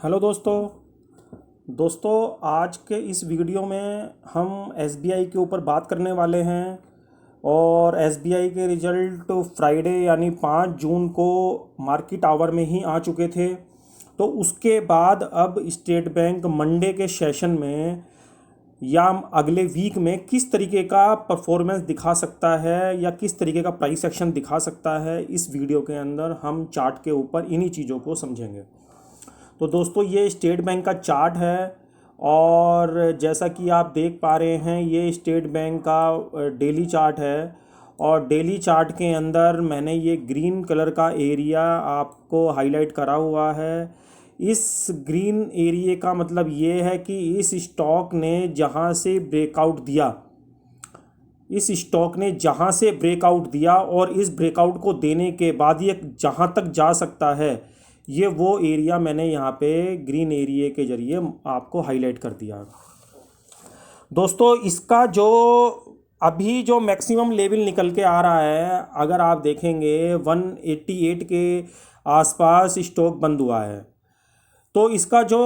Hello दोस्तों आज के इस वीडियो में हम एसबीआई के ऊपर बात करने वाले हैं। और एसबीआई के रिज़ल्ट फ्राइडे यानी 5 जून को मार्केट आवर में ही आ चुके थे। तो उसके बाद अब स्टेट बैंक मंडे के सेशन में या अगले वीक में किस तरीके का परफॉर्मेंस दिखा सकता है या किस तरीके का प्राइस एक्शन दिखा सकता है, इस वीडियो के अंदर हम चार्ट के ऊपर इन्हीं चीज़ों को समझेंगे। तो दोस्तों ये स्टेट बैंक का चार्ट है और जैसा कि आप देख पा रहे हैं ये स्टेट बैंक का डेली चार्ट है। और डेली चार्ट के अंदर मैंने ये ग्रीन कलर का एरिया आपको हाईलाइट करा हुआ है। इस ग्रीन एरिया का मतलब ये है कि इस स्टॉक ने जहाँ से ब्रेकआउट दिया, इस स्टॉक ने जहाँ से ब्रेकआउट दिया और इस ब्रेकआउट को देने के बाद ये जहाँ तक जा सकता है, ये वो एरिया मैंने यहाँ पे ग्रीन एरिया के ज़रिए आपको हाईलाइट कर दिया। दोस्तों इसका जो अभी जो मैक्सिमम लेवल निकल के आ रहा है, अगर आप देखेंगे 188 के आसपास स्टॉक बंद हुआ है। तो इसका जो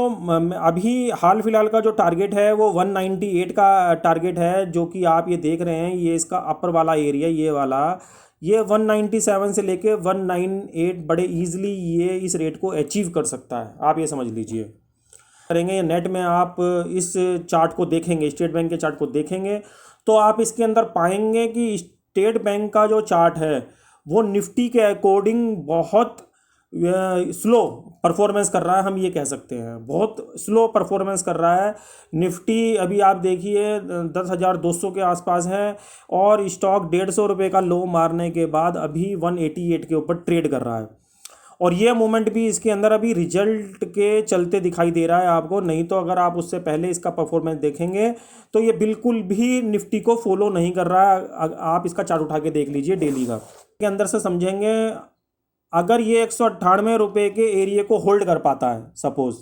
अभी हाल फिलहाल का जो टारगेट है वो 198 का टारगेट है, जो कि आप ये देख रहे हैं। ये इसका अपर वाला एरिया, ये वाला, ये 197 से लेके 198 बड़े इजीली ये इस रेट को अचीव कर सकता है, आप ये समझ लीजिए। करेंगे नेट में आप इस चार्ट को देखेंगे, स्टेट बैंक के चार्ट को देखेंगे, तो आप इसके अंदर पाएंगे कि स्टेट बैंक का जो चार्ट है वो निफ्टी के अकॉर्डिंग बहुत स्लो परफॉर्मेंस कर रहा है। हम ये कह सकते हैं बहुत स्लो परफॉर्मेंस कर रहा है। निफ्टी अभी आप देखिए 10,200 के आसपास है और स्टॉक 150 रुपये का लो मारने के बाद अभी 188 के ऊपर ट्रेड कर रहा है। और ये मूवमेंट भी इसके अंदर अभी रिजल्ट के चलते दिखाई दे रहा है आपको, नहीं तो अगर आप उससे पहले इसका परफॉर्मेंस देखेंगे तो ये बिल्कुल भी निफ्टी को फॉलो नहीं कर रहा है। आप इसका चार्ट उठा के देख लीजिए डेली का, के अंदर से समझेंगे। अगर ये 198 रुपये के एरिया को होल्ड कर पाता है, सपोज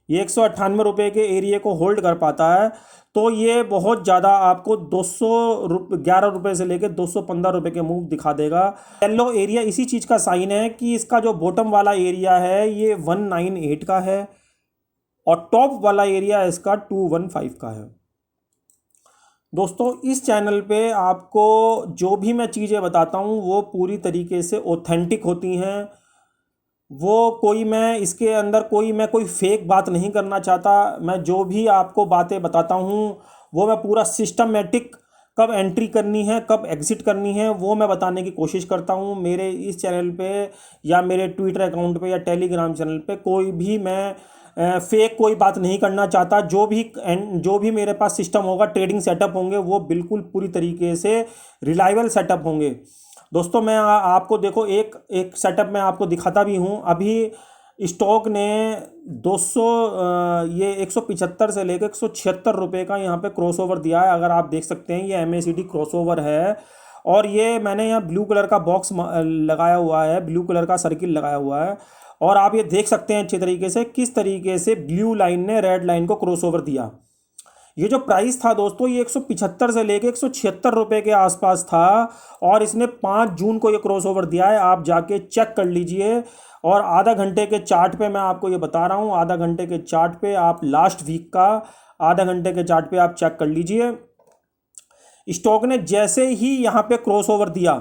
ये 198 रुपये के एरिया को होल्ड कर पाता है, तो ये बहुत ज़्यादा आपको 211 रुपये से लेकर 215 रुपये के मूव दिखा देगा। येलो एरिया इसी चीज़ का साइन है कि इसका जो बॉटम वाला एरिया है ये 198 का है और टॉप वाला एरिया इसका 215 का है। दोस्तों इस चैनल पे आपको जो भी मैं चीज़ें बताता हूँ वो पूरी तरीके से ऑथेंटिक होती हैं। वो कोई मैं इसके अंदर कोई फेक बात नहीं करना चाहता। मैं जो भी आपको बातें बताता हूँ वो मैं पूरा सिस्टमेटिक, कब एंट्री करनी है कब एग्ज़िट करनी है, वो मैं बताने की कोशिश करता हूँ। मेरे इस चैनल पे या मेरे ट्विटर अकाउंट पे या टेलीग्राम चैनल पे कोई भी मैं फेक कोई बात नहीं करना चाहता। जो भी मेरे पास सिस्टम होगा, ट्रेडिंग सेटअप होंगे, वो बिल्कुल पूरी तरीके से रिलायबल सेटअप होंगे। दोस्तों मैं आपको देखो एक सेटअप मैं आपको दिखाता भी हूँ। अभी स्टॉक ने 200 ये 175 से लेकर 176 रुपये का यहाँ पे क्रॉसओवर दिया है। अगर आप देख सकते हैं ये MACD क्रॉसओवर है और ये मैंने यहाँ ब्लू कलर का बॉक्स लगाया हुआ है, ब्लू कलर का सर्किल लगाया हुआ है और आप ये देख सकते हैं अच्छे तरीके से किस तरीके से ब्लू लाइन ने रेड लाइन को क्रॉसओवर दिया। ये जो प्राइस था दोस्तों ये 175 से लेके 176 रुपये के आसपास था और इसने 5 जून को ये क्रॉसओवर दिया है। आप जाके चेक कर लीजिए। और आधा घंटे के चार्ट पे मैं आपको ये बता रहा हूँ, आधा घंटे के चार्ट पे आप लास्ट वीक का आधा घंटे के चार्ट पे आप चेक कर लीजिए। स्टॉक ने जैसे ही यहाँ पे क्रॉसओवर दिया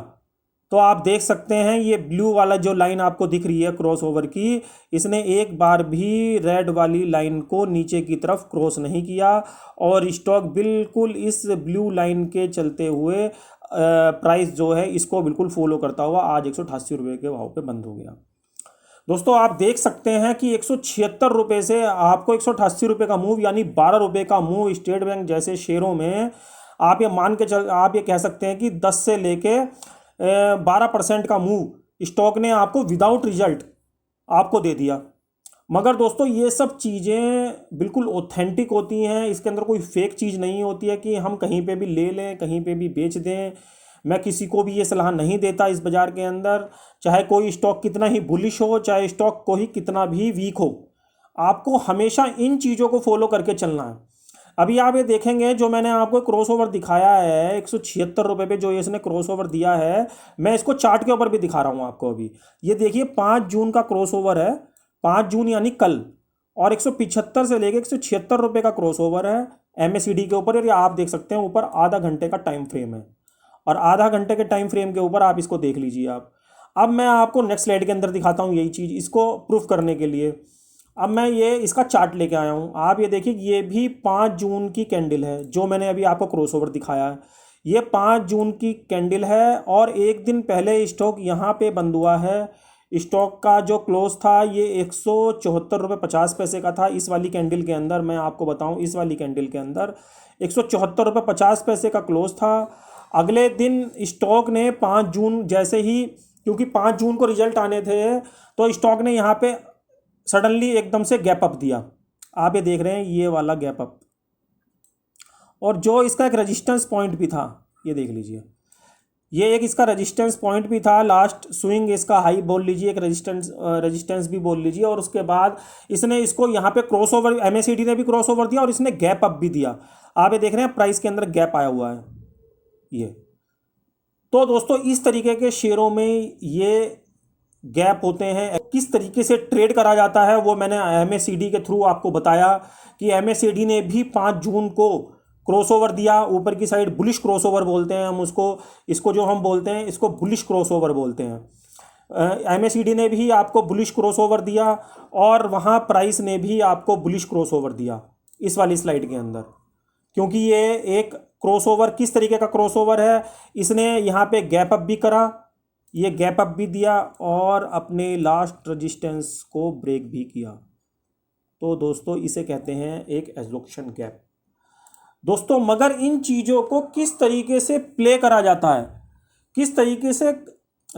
तो आप देख सकते हैं ये ब्लू वाला जो लाइन आपको दिख रही है क्रॉसओवर की, इसने एक बार भी रेड वाली लाइन को नीचे की तरफ क्रॉस नहीं किया और स्टॉक बिल्कुल इस ब्लू लाइन के चलते हुए प्राइस जो है इसको बिल्कुल फॉलो करता हुआ आज 188 रुपये के भाव पे बंद हो गया। दोस्तों आप देख सकते हैं कि 176 रुपये से आपको 188 रुपये का मूव यानी 12 रुपये का मूव स्टेट बैंक जैसे शेयरों में आप ये कह सकते हैं कि 10 से लेके 12% का मूव स्टॉक ने आपको विदाउट रिजल्ट आपको दे दिया। मगर दोस्तों ये सब चीज़ें बिल्कुल ऑथेंटिक होती हैं, इसके अंदर कोई फेक चीज़ नहीं होती है कि हम कहीं पे भी ले लें कहीं पे भी बेच दें। मैं किसी को भी ये सलाह नहीं देता इस बाज़ार के अंदर, चाहे कोई स्टॉक कितना ही बुलिश हो, चाहे स्टॉक कोई कितना भी वीक हो, आपको हमेशा इन चीज़ों को फॉलो करके चलना है। अभी आप ये देखेंगे जो मैंने आपको क्रॉसओवर दिखाया है 176 रुपये पे जो इसने क्रॉसओवर दिया है, मैं इसको चार्ट के ऊपर भी दिखा रहा हूँ आपको। अभी ये देखिए 5 जून का क्रॉसओवर है, 5 जून यानी कल और 175 से लेके 176 रुपये का क्रॉस ओवर है MACD के ऊपर। और ये आप देख सकते हैं ऊपर आधा घंटे का टाइम फ्रेम है, और आधा घंटे के टाइम फ्रेम के ऊपर आप इसको देख लीजिए आप। अब मैं आपको नेक्स्ट स्लाइड के अंदर दिखाता हूँ यही चीज़, इसको प्रूफ करने के लिए। अब मैं ये इसका चार्ट लेके आया हूँ, आप ये देखिए ये भी 5 जून की कैंडल है जो मैंने अभी आपको क्रॉस ओवर दिखाया है। ये 5 जून की कैंडल है और एक दिन पहले स्टॉक यहाँ पे बंद हुआ है। स्टॉक का जो क्लोज था ये 174.50 रुपये का था। इस वाली कैंडल के अंदर मैं आपको बताऊं, इस वाली कैंडल के अंदर 174.50 रुपये का क्लोज था। अगले दिन स्टॉक ने 5 जून जैसे ही, क्योंकि 5 जून को रिजल्ट आने थे, तो स्टॉक ने यहाँ पे सडनली एकदम से गैप अप दिया। आप ये देख रहे हैं ये वाला गैप अप, और जो इसका एक रेजिस्टेंस पॉइंट भी था, ये देख लीजिए, ये एक इसका रेजिस्टेंस पॉइंट भी था। लास्ट स्विंग इसका हाई बोल लीजिए, एक रेजिस्टेंस भी बोल लीजिए। और उसके बाद इसने इसको यहाँ पे क्रॉस ओवर, MACD ने भी क्रॉस ओवर दिया और इसने गैप अप भी दिया। आप ये देख रहे हैं प्राइस के अंदर गैप आया हुआ है ये। तो दोस्तों इस तरीके के शेयरों में ये गैप होते हैं। किस तरीके से ट्रेड करा जाता है वो मैंने MACD के थ्रू आपको बताया कि MACD ने भी 5 जून को क्रॉसओवर दिया ऊपर की साइड। बुलिश क्रॉसओवर बोलते हैं हम उसको, इसको जो हम बोलते हैं इसको बुलिश क्रॉसओवर बोलते हैं। MACD ने भी आपको बुलिश क्रॉसओवर दिया और वहाँ प्राइस ने भी आपको बुलिश क्रॉसओवर दिया इस वाली स्लाइड के अंदर। क्योंकि ये एक क्रॉसओवर, किस तरीके का क्रॉसओवर है, इसने यहाँ पे गैप अप भी करा, ये गैप अप भी दिया और अपने लास्ट रेजिस्टेंस को ब्रेक भी किया। तो दोस्तों इसे कहते हैं एक एब्जॉर्प्शन गैप दोस्तों। मगर इन चीज़ों को किस तरीके से प्ले करा जाता है, किस तरीके से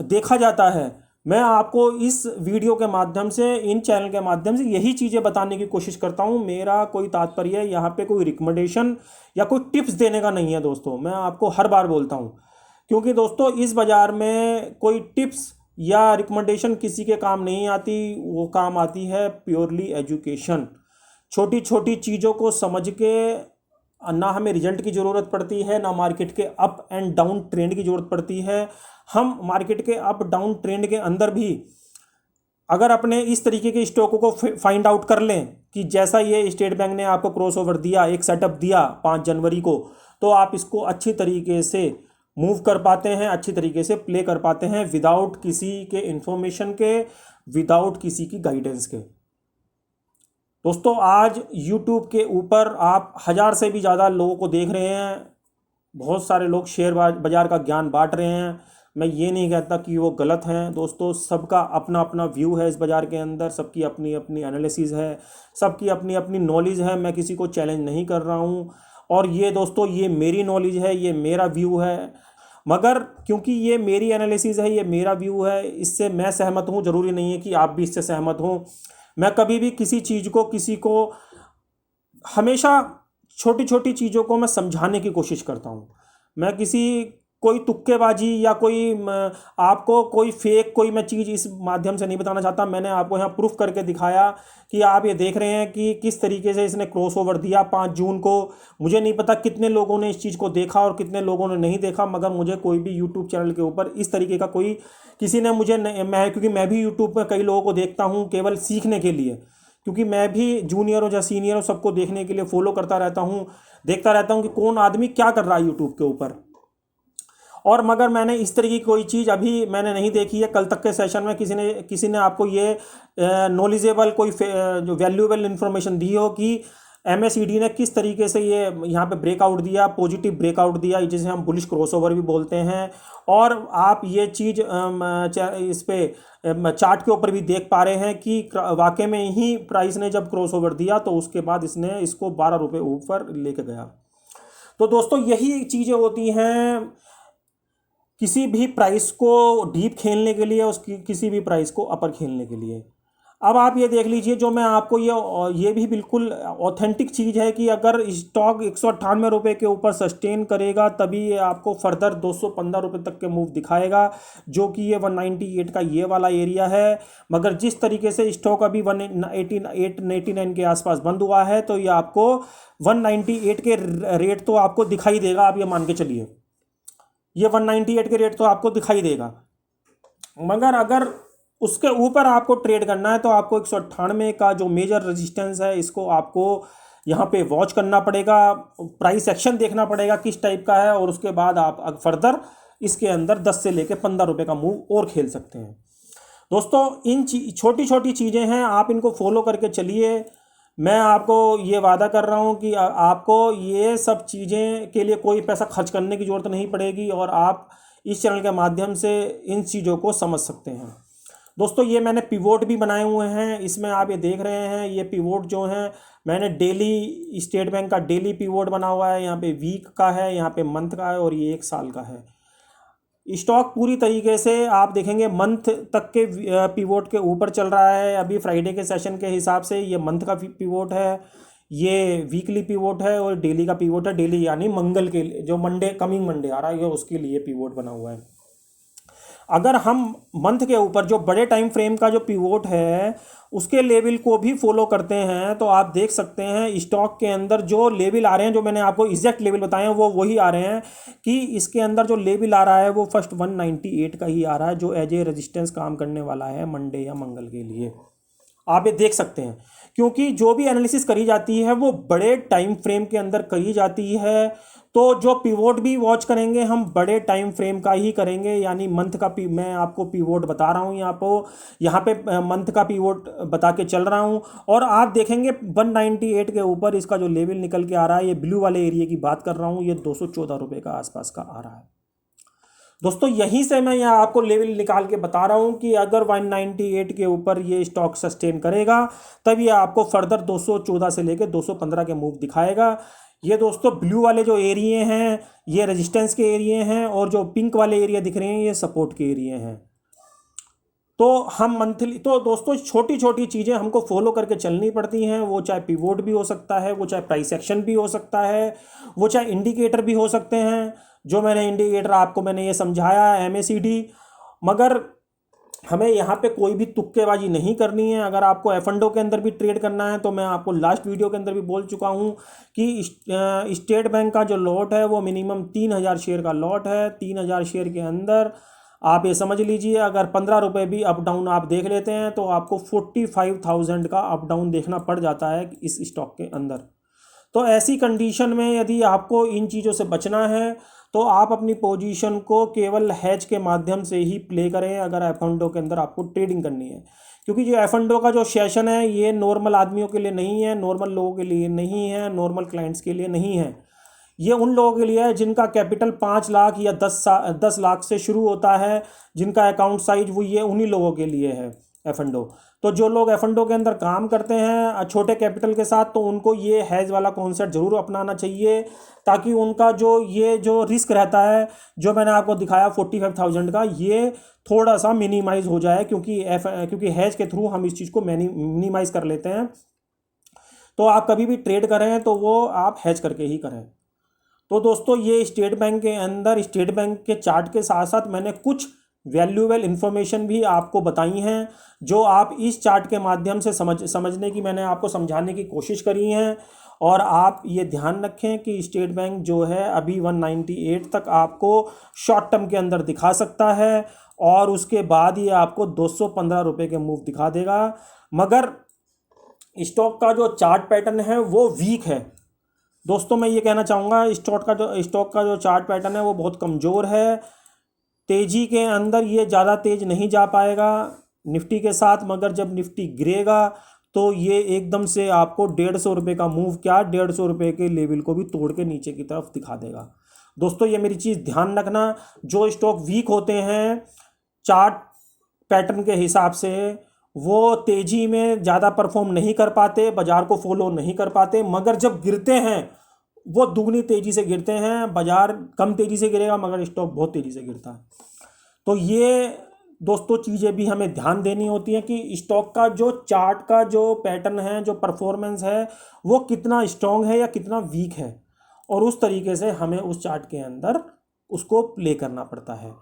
देखा जाता है, मैं आपको इस वीडियो के माध्यम से, इन चैनल के माध्यम से यही चीज़ें बताने की कोशिश करता हूँ। मेरा कोई तात्पर्य यहाँ पे कोई रिकमेंडेशन या कोई टिप्स देने का नहीं है दोस्तों, मैं आपको हर बार बोलता हूँ। क्योंकि दोस्तों इस बाज़ार में कोई टिप्स या रिकमेंडेशन किसी के काम नहीं आती, वो काम आती है प्योरली एजुकेशन। छोटी छोटी चीज़ों को समझ के ना हमें रिजल्ट की ज़रूरत पड़ती है, ना मार्केट के अप एंड डाउन ट्रेंड की ज़रूरत पड़ती है। हम मार्केट के अप डाउन ट्रेंड के अंदर भी अगर अपने इस तरीके के स्टॉकों को फाइंड आउट कर लें कि जैसा ये स्टेट बैंक ने आपको क्रॉसओवर दिया, एक सेटअप दिया 5 जनवरी को, तो आप इसको अच्छी तरीके से मूव कर पाते हैं, अच्छी तरीके से प्ले कर पाते हैं विदाउट किसी के इंफॉर्मेशन के, विदाउट किसी की गाइडेंस के। दोस्तों आज YouTube के ऊपर आप 1000 से भी ज़्यादा लोगों को देख रहे हैं, बहुत सारे लोग शेयर बाज़ार का ज्ञान बांट रहे हैं। मैं ये नहीं कहता कि वो गलत हैं दोस्तों, सबका अपना अपना व्यू है इस बाज़ार के अंदर, सबकी अपनी अपनी एनालिसिस है, सबकी अपनी अपनी नॉलेज है। मैं किसी को चैलेंज नहीं कर रहा हूँ, और ये दोस्तों ये मेरी नॉलेज है, ये मेरा व्यू है। मगर क्योंकि ये मेरी एनालिसिस है, ये मेरा व्यू है, इससे मैं सहमत हूँ, ज़रूरी नहीं है कि आप भी इससे सहमत हों। मैं कभी भी किसी चीज़ को, किसी को हमेशा छोटी छोटी चीज़ों को मैं समझाने की कोशिश करता हूँ। मैं कोई तुक्केबाजी या आपको कोई फेक कोई मैं चीज़ इस माध्यम से नहीं बताना चाहता। मैंने आपको यहाँ प्रूफ करके दिखाया कि आप ये देख रहे हैं कि किस तरीके से इसने क्रॉसओवर दिया 5 जून को। मुझे नहीं पता कितने लोगों ने इस चीज़ को देखा और कितने लोगों ने नहीं देखा, मगर मुझे कोई भी यूट्यूब चैनल के ऊपर इस तरीके का किसी ने मुझे क्योंकि मैं भी यूट्यूब पर कई लोगों को देखता हूँ केवल सीखने के लिए, क्योंकि मैं भी जूनियर हो या सीनियर हो सबको देखने के लिए फॉलो करता रहता हूँ, देखता रहता हूँ कि कौन आदमी क्या कर रहा है यूट्यूब के ऊपर। और मगर मैंने इस तरह की कोई चीज़ अभी मैंने नहीं देखी है। कल तक के सेशन में किसी ने आपको ये नॉलेजेबल कोई जो वैल्यूएबल इन्फॉर्मेशन दी हो कि MACD ने किस तरीके से ये यहाँ पे ब्रेकआउट दिया, पॉजिटिव ब्रेकआउट दिया, जिसे हम बुलिश क्रॉसओवर भी बोलते हैं। और आप ये चीज़ इस पे चार्ट के ऊपर भी देख पा रहे हैं कि वाकई में ही प्राइस ने जब क्रॉसओवर दिया तो उसके बाद इसने इसको 12 रुपये ऊपर लेके गया। तो दोस्तों यही चीज़ें होती हैं किसी भी प्राइस को डीप खेलने के लिए, उसकी किसी भी प्राइस को अपर खेलने के लिए। अब आप ये देख लीजिए, जो मैं आपको ये भी बिल्कुल ऑथेंटिक चीज़ है कि अगर स्टॉक 198 रुपये के ऊपर सस्टेन करेगा तभी ये आपको फर्दर 215 रुपये तक के मूव दिखाएगा, जो कि ये 198 का ये वाला एरिया है। मगर जिस तरीके से स्टॉक अभी 189 के आसपास बंद हुआ है, तो ये आपको 198 के रेट तो आपको दिखाई देगा। आप ये मान के चलिए ये 198 के रेट तो आपको दिखाई देगा। मगर अगर उसके ऊपर आपको ट्रेड करना है तो आपको 198 का जो मेजर रेजिस्टेंस है इसको आपको यहाँ पे वॉच करना पड़ेगा, प्राइस एक्शन देखना पड़ेगा किस टाइप का है, और उसके बाद आप फर्दर इसके अंदर 10 से लेके 15 रुपये का मूव और खेल सकते हैं। दोस्तों इन छोटी छोटी चीज़ें हैं, आप इनको फॉलो करके चलिए। मैं आपको ये वादा कर रहा हूँ कि आपको ये सब चीज़ें के लिए कोई पैसा खर्च करने की ज़रूरत नहीं पड़ेगी और आप इस चैनल के माध्यम से इन चीज़ों को समझ सकते हैं। दोस्तों ये मैंने पिवोट भी बनाए हुए हैं, इसमें आप ये देख रहे हैं, ये पिवोट जो हैं मैंने डेली स्टेट बैंक का डेली पिवोट बना हुआ है, यहाँ पे वीक का है, यहाँ पे मंथ का है और ये 1 साल का है। स्टॉक पूरी तरीके से आप देखेंगे मंथ तक के पिवोट के ऊपर चल रहा है। अभी फ्राइडे के सेशन के हिसाब से ये मंथ का पिवोट है, ये वीकली पिवोट है और डेली का पिवोट है। डेली यानी मंगल के लिए, जो मंडे कमिंग मंडे आ रहा है उसके लिए पिवोट बना हुआ है। अगर हम मंथ के ऊपर जो बड़े टाइम फ्रेम का जो पिवोट है उसके लेवल को भी फॉलो करते हैं तो आप देख सकते हैं स्टॉक के अंदर जो लेवल आ रहे हैं, जो मैंने आपको एग्जैक्ट लेवल बताए हैं वो वही आ रहे हैं कि इसके अंदर जो लेवल आ रहा है वो फर्स्ट 198 का ही आ रहा है, जो एज ए रेजिस्टेंस काम करने वाला है मंडे या मंगल के लिए। आप ये देख सकते हैं, क्योंकि जो भी एनालिसिस करी जाती है वो बड़े टाइम फ्रेम के अंदर करी जाती है, तो जो पिवोट भी वॉच करेंगे हम बड़े टाइम फ्रेम का ही करेंगे। यानी मंथ का मैं आपको पिवोट बता रहा हूँ, यहाँ पे मंथ का पिवोट बता के चल रहा हूँ। और आप देखेंगे 198 के ऊपर इसका जो लेवल निकल के आ रहा है, ये ब्लू वाले एरिया की बात कर रहा हूँ, ये 214 रुपये का आसपास का आ रहा है। दोस्तों यहीं से मैं यहाँ आपको लेवल निकाल के बता रहा हूँ कि अगर 198 के ऊपर ये स्टॉक सस्टेन करेगा तब ये आपको फर्दर 214 से लेकर 215 के मूव दिखाएगा। ये दोस्तों ब्लू वाले जो एरिए हैं ये रेजिस्टेंस के एरिए हैं और जो पिंक वाले एरिया दिख रहे हैं ये सपोर्ट के एरिए हैं। तो हम मंथली, तो दोस्तों छोटी छोटी चीज़ें हमको फॉलो करके चलनी पड़ती हैं, वो चाहे पिवोट भी हो सकता है, वो चाहे प्राइस एक्शन भी हो सकता है, वो चाहे इंडिकेटर भी हो सकते हैं। जो मैंने इंडिकेटर आपको मैंने ये समझाया MACD, मगर हमें यहाँ पे कोई भी तुक्केबाजी नहीं करनी है। अगर आपको एफ&ओ के अंदर भी ट्रेड करना है तो मैं आपको लास्ट वीडियो के अंदर भी बोल चुका हूँ कि स्टेट बैंक का जो लॉट है वो मिनिमम 3000 शेयर का लॉट है। 3000 शेयर के अंदर आप ये समझ लीजिए अगर 15 रुपये भी अप डाउन आप देख लेते हैं तो आपको 45,000 का अप डाउन देखना पड़ जाता है इस स्टॉक के अंदर। तो ऐसी कंडीशन में यदि आपको इन चीज़ों से बचना है तो आप अपनी पोजीशन को केवल हैज के माध्यम से ही प्ले करें अगर एफ&ओ के अंदर आपको ट्रेडिंग करनी है। क्योंकि जो एफ&ओ का जो सेशन है ये नॉर्मल आदमियों के लिए नहीं है, नॉर्मल लोगों के लिए नहीं है, नॉर्मल क्लाइंट्स के लिए नहीं है। ये उन लोगों के लिए है जिनका कैपिटल 5 लाख या 10 लाख से शुरू होता है, जिनका अकाउंट साइज वो ये उन्हीं लोगों के लिए है एफ&ओ। तो जो लोग एफ&ओ के अंदर काम करते हैं छोटे कैपिटल के साथ, तो उनको ये हैज वाला कॉन्सेप्ट जरूर अपनाना चाहिए, ताकि उनका जो रिस्क रहता है जो मैंने आपको दिखाया 45,000 का, ये थोड़ा सा मिनिमाइज हो जाए, क्योंकि हैज के थ्रू हम इस चीज़ को मिनिमाइज कर लेते हैं। तो आप कभी भी ट्रेड करें तो वो आप हैज करके ही करें। तो दोस्तों ये स्टेट बैंक के अंदर स्टेट बैंक के चार्ट के साथ साथ मैंने कुछ वैल्यूएबल इन्फॉर्मेशन भी आपको बताई हैं जो आप इस चार्ट के माध्यम से समझने की मैंने आपको समझाने की कोशिश करी हैं। और आप ये ध्यान रखें कि स्टेट बैंक जो है अभी 198 तक आपको शॉर्ट टर्म के अंदर दिखा सकता है और उसके बाद ये आपको 215 रुपये के मूव दिखा देगा। मगर स्टॉक का जो चार्ट पैटर्न है वो वीक है। दोस्तों मैं ये कहना चाहूँगा स्टॉक का जो चार्ट पैटर्न है वो बहुत कमज़ोर है। तेज़ी के अंदर ये ज़्यादा तेज़ नहीं जा पाएगा निफ्टी के साथ, मगर जब निफ्टी गिरेगा तो ये एकदम से आपको 150 रुपये का मूव, क्या 150 रुपये के लेवल को भी तोड़ के नीचे की तरफ दिखा देगा। दोस्तों ये मेरी चीज़ ध्यान रखना, जो स्टॉक वीक होते हैं चार्ट पैटर्न के हिसाब से वो तेज़ी में ज़्यादा परफॉर्म नहीं कर पाते, बाज़ार को फॉलो नहीं कर पाते, मगर जब गिरते हैं वो दुगनी तेज़ी से गिरते हैं। बाज़ार कम तेज़ी से गिरेगा मगर स्टॉक बहुत तेज़ी से गिरता है। तो ये दोस्तों चीज़ें भी हमें ध्यान देनी होती हैं कि स्टॉक का जो चार्ट का जो पैटर्न है, जो परफॉर्मेंस है, वो कितना स्ट्रॉन्ग है या कितना वीक है, और उस तरीके से हमें उस चार्ट के अंदर उसको प्ले करना पड़ता है।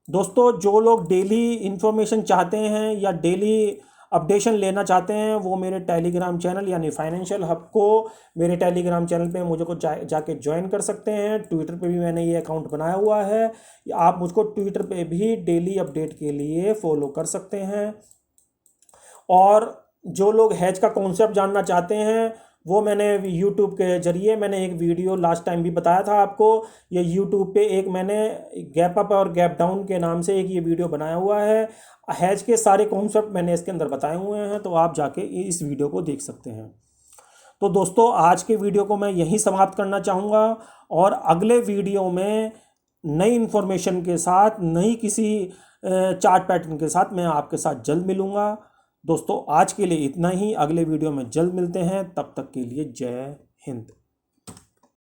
दोस्तों जो लोग डेली इन्फॉर्मेशन चाहते हैं या डेली अपडेशन लेना चाहते हैं वो मेरे टेलीग्राम चैनल यानी फाइनेंशियल हब को मेरे टेलीग्राम चैनल पे मुझे को जाके ज्वाइन कर सकते हैं। ट्विटर पे भी मैंने ये अकाउंट बनाया हुआ है, आप मुझको ट्विटर पे भी डेली अपडेट के लिए फॉलो कर सकते हैं। और जो लोग हैज का कॉन्सेप्ट जानना चाहते हैं वो मैंने यूट्यूब के जरिए मैंने एक वीडियो लास्ट टाइम भी बताया था आपको। ये यूट्यूब पे एक मैंने गैप अप और गैप डाउन के नाम से एक ये वीडियो बनाया हुआ है। हैज के सारे कॉन्सेप्ट मैंने इसके अंदर बताए हुए हैं, तो आप जाके इस वीडियो को देख सकते हैं। तो दोस्तों आज के वीडियो को मैं यहीं समाप्त करना चाहूँगा और अगले वीडियो में नई इन्फॉर्मेशन के साथ नई किसी चार्ट पैटर्न के साथ मैं आपके साथ जल्द मिलूँगा। दोस्तों आज के लिए इतना ही, अगले वीडियो में जल्द मिलते हैं, तब तक के लिए जय हिंद।